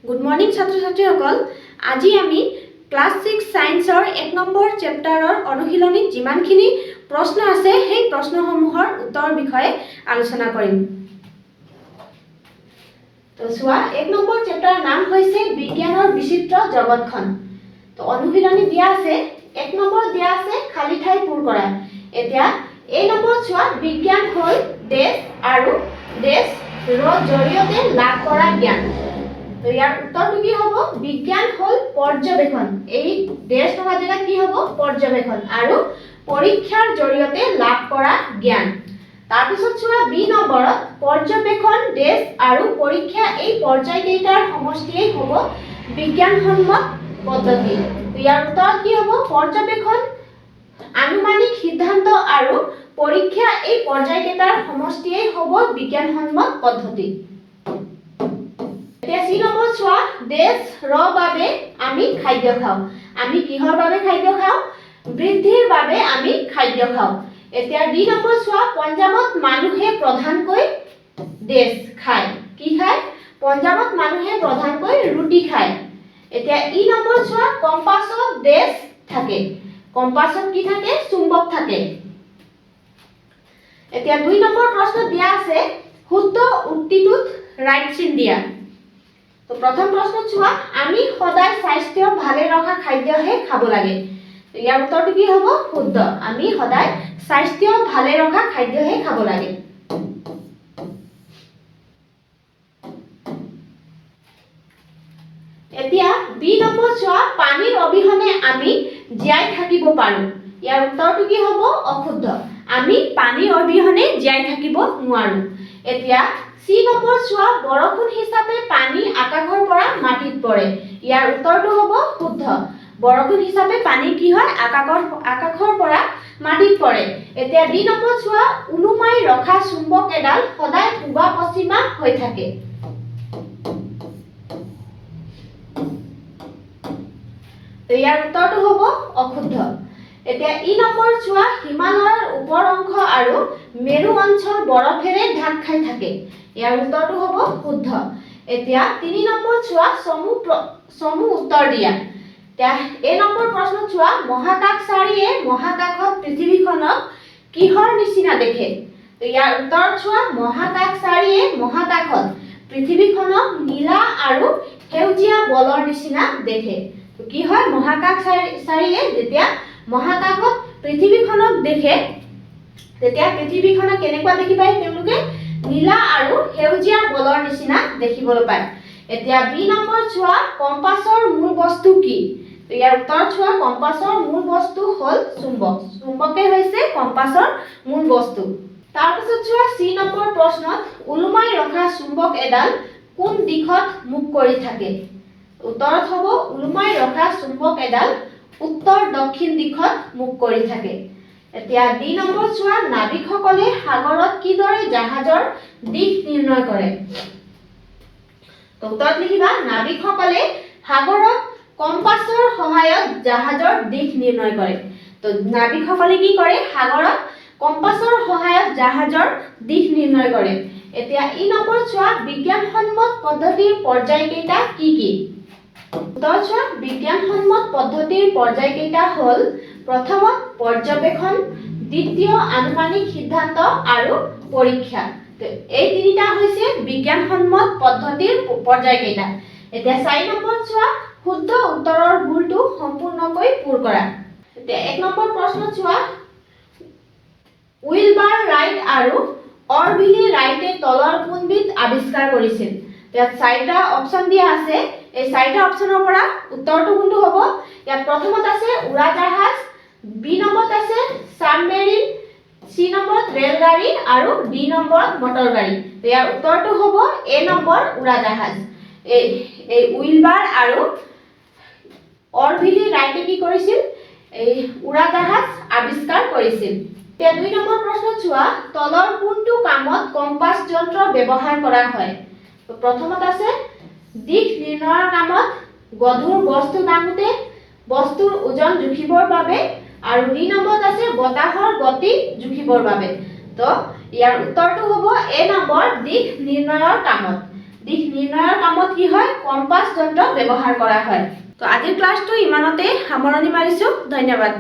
Good morning ছাত্ৰ ছাত্ৰীসকল। আজি আমি ক্লাছ 6 সায়েন্সৰ 1 নম্বৰ চেপ্টাৰৰ অনুশীলনীত যিমানখিনি প্ৰশ্ন আছে সেই প্ৰশ্নসমূহৰ উত্তৰ বিষয়ে আলোচনা কৰিম। তো চোৱা 1 নম্বৰ চেপ্টাৰৰ নাম হৈছে বিজ্ঞানৰ বিচিত্ৰ জগতখন। তো অনুশীলনী দিয়া আছে 1 নম্বৰ দিয়া আছে খালি ঠাই পূৰ কৰা। এতিয়া এই নম্বৰ চোৱা বিজ্ঞান হ'ল দেশ আৰু দেশৰ জৰিয়তে লাভ কৰা জ্ঞান। তো ইয়াৰ উত্তৰটো কি হ'ব? বিজ্ঞান হ'ল পৰ্যবেক্ষণ। এই দেশ থকা জেগা কি হ'ব? পৰ্যবেক্ষণ আৰু পৰীক্ষাৰ জৰিয়তে লাভ কৰা জ্ঞান। তাৰপিছত চোৱা বি নম্বৰত পৰ্যবেক্ষণ, দেশ আৰু পৰীক্ষা এই পৰ্যায়কেইটাৰ সমষ্টিয়েই হ'ব বিজ্ঞানসন্মত পদ্ধতি। তো ইয়াৰ উত্তৰত কি হ'ব? পৰ্যবেক্ষণ, আনুমানিক সিদ্ধান্ত আৰু পৰীক্ষা এই পৰ্যায়কেইটাৰ সমষ্টিয়েই হ'ব বিজ্ঞানসন্মত পদ্ধতি। এতিয়া সি নম্বৰ চোৱা দেশৰ বাবে আমি খাদ্য খাওঁ। আমি কিহৰ বাবে খাদ্য খাওঁ? বৃদ্ধিৰ বাবে আমি খাদ্য খাওঁ। এতিয়া ডি নম্বৰ চোৱা পঞ্জাৱত মানুহে প্ৰধানকৈ দেশ খায়। কি খায়? পঞ্জাৱত মানুহে প্ৰধানকৈ ৰুটি খায়। এতিয়া ই নম্বৰ চোৱা কম্পাছত দেশ থাকে। কম্পাছত কি থাকে? চুম্বক থাকে। এতিয়া 2 নম্বৰ প্ৰশ্ন দিয়া আছে শুদ্ধ উক্তিটোত ৰাইট চিন দিয়া। তো প্ৰথম প্ৰশ্ন চোৱা আমি সদায় স্বাস্থ্য ভালে ৰখা খাদ্যহে খাব লাগে। তো ইয়াৰ উত্তৰটো কি হ'ব? শুদ্ধ। আমি সদায় স্বাস্থ্য ভালে ৰখা খাদ্যহে খাব লাগে। এতিয়া বি নম্বৰ চোৱা পানীৰ অবিহনে আমি জীয়াই থাকিব পাৰো। ইয়াৰ উত্তৰটো কি হ'ব? অশুদ্ধ। আমি পানীৰ অবিহনে জীয়াই থাকিব নোৱাৰো। এতিয়া সি নম্বৰ চোৱা বৰষুণ হিচাপে পানী আকাশৰ পৰা মাটিত পৰে। ইয়াৰ উত্তৰটো হ'ব শুদ্ধ। বৰষুণ হিচাপে পানী কি হয়? আকাশৰ পৰা মাটিত পৰে। এতিয়া ডি নম্বৰ চোৱা ওলোমাই ৰখা চুম্বক এডাল সদায় পূবা পশ্চিমা হৈ থাকে। তো ইয়াৰ উত্তৰটো হ'ব অশুদ্ধ। এতিয়া ই নম্বৰ চোৱা হিমালয়ৰ ওপৰ অংশ আৰু মেৰু অঞ্চল বৰফেৰে ঢাক খাই থাকে। ইয়াৰ উত্তৰটো হ'ব শুদ্ধ। এতিয়া 3 নম্বৰ চোৱা চমু উত্তৰ দিয়া। এতিয়া এই নম্বৰ প্ৰশ্ন চোৱা মহাকাশচাৰীয়ে মহাকাশত পৃথিৱীখনক কিহৰ নিচিনা দেখে? তো ইয়াৰ উত্তৰ চোৱা মহাকাশচাৰীয়ে মহাকাশত পৃথিৱীখনক নীলা আৰু সেউজীয়া বলৰ নিচিনা দেখে। তো কি হয়? মহাকাশচাৰীয়ে যেতিয়া মহাকাশত পৃথিৱীখনক দেখে তেতিয়া পৃথিৱীখনক কেনেকুৱা দেখি পায়? তেওঁলোকে নীলা আৰু সেউজীয়া বলৰ নিচিনা দেখিবলৈ পায়। এতিয়া বি নম্বৰ চোৱা কম্পাছৰ মূল বস্তু কি? তো ইয়াৰ উত্তৰ চোৱা কম্পাছৰ মূল বস্তু হ'ল চুম্বক। চুম্বকে হৈছে কম্পাছৰ মূল বস্তু। তাৰপিছত চোৱা চি নম্বৰ প্ৰশ্নত ওলোমাই ৰখা চুম্বক এডাল কোন দিশত মুখ কৰি থাকে? উত্তৰত হ'ব ওলোমাই ৰখা চুম্বক এডাল উত্তৰ দক্ষিণ দিশত মুখ কৰি থাকে। এতিয়া ডি নম্বৰ চোৱা নাবিকসকলে সাগৰত কিদৰে জাহাজৰ দিশ নিৰ্ণয় কৰে? তো উত্তৰত লিখিবা নাবিকসকলে সাগৰত কম্পাছৰ সহায়ত জাহাজৰ দিশ নিৰ্ণয় কৰে। তো নাবিকসকলে কি কৰে? সাগৰত কম্পাছৰ সহায়ত জাহাজৰ দিশ নিৰ্ণয় কৰে। এতিয়া ই নম্বৰ চোৱা বিজ্ঞানসন্মত পদ্ধতিৰ পৰ্যায়কেইটা কি কি? উত্তৰ চোৱা বিজ্ঞানসন্মত পদ্ধতিৰ পৰ্যায়কেইটা হ'ল প্ৰথমত পৰ্যবেক্ষণ, দ্বিতীয় আনুমানিক সিদ্ধান্ত আৰু পৰীক্ষা। তো এই তিনিটা হৈছে বিজ্ঞানসন্মত পদ্ধতিৰ পৰ্যায়কেইটা। এতিয়া 4 নম্বৰ চোৱা শুদ্ধ উত্তৰৰ ভুলটো সম্পূৰ্ণকৈ পূৰ কৰা। এতিয়া 1 নম্বৰ প্ৰশ্ন চোৱা উইলবাৰ ৰাইট আৰু অৰভিলি ৰাইটে তলৰ কোনবিধ আৱিষ্কাৰ কৰিছিল? ইয়াত 4টা অপচন দিয়া আছে। এই 4টা অপচনৰ পৰা উত্তৰটো কোনটো হ'ব? ইয়াত প্ৰথমত আছে উৰাজাহাজ, বি নম্বৰত আছে সাবমেৰিন, সি নম্বৰত ৰেলগাড়ী আৰু ডি নম্বৰত মটৰ গাড়ী। তো ইয়াৰ উত্তৰটো হ'ব এ নম্বৰ উৰাজাহাজ। এই উইলবাৰ আৰু অৰভিলি ৰাইটে কি কৰিছিল? এই উৰাজাহাজ আৱিষ্কাৰ কৰিছিল। এতিয়া 2 নম্বৰ প্ৰশ্ন চোৱা তলৰ কোনটো কামত কম্পাছ যন্ত্ৰ ব্যৱহাৰ কৰা হয়? তো প্ৰথমত আছে দিশ নিৰ্ণয়ৰ কামত, গধুৰ বস্তু দাঙোতে, বস্তুৰ ওজন জুখিবৰ বাবে আৰু ডি নম্বৰত আছে বতাহৰ গতি জুখিবৰ বাবে। তো ইয়াৰ উত্তৰটো হ'ব এ নম্বৰ দিশ নিৰ্ণয়ৰ কামত। দিশ নিৰ্ণয়ৰ কামত কি হয় কম্পাছ যন্ত্ৰ ব্যৱহাৰ কৰা হয়। তো আজিৰ ক্লাছটো ইমানতে সামৰণি মাৰিছোঁ। ধন্যবাদ।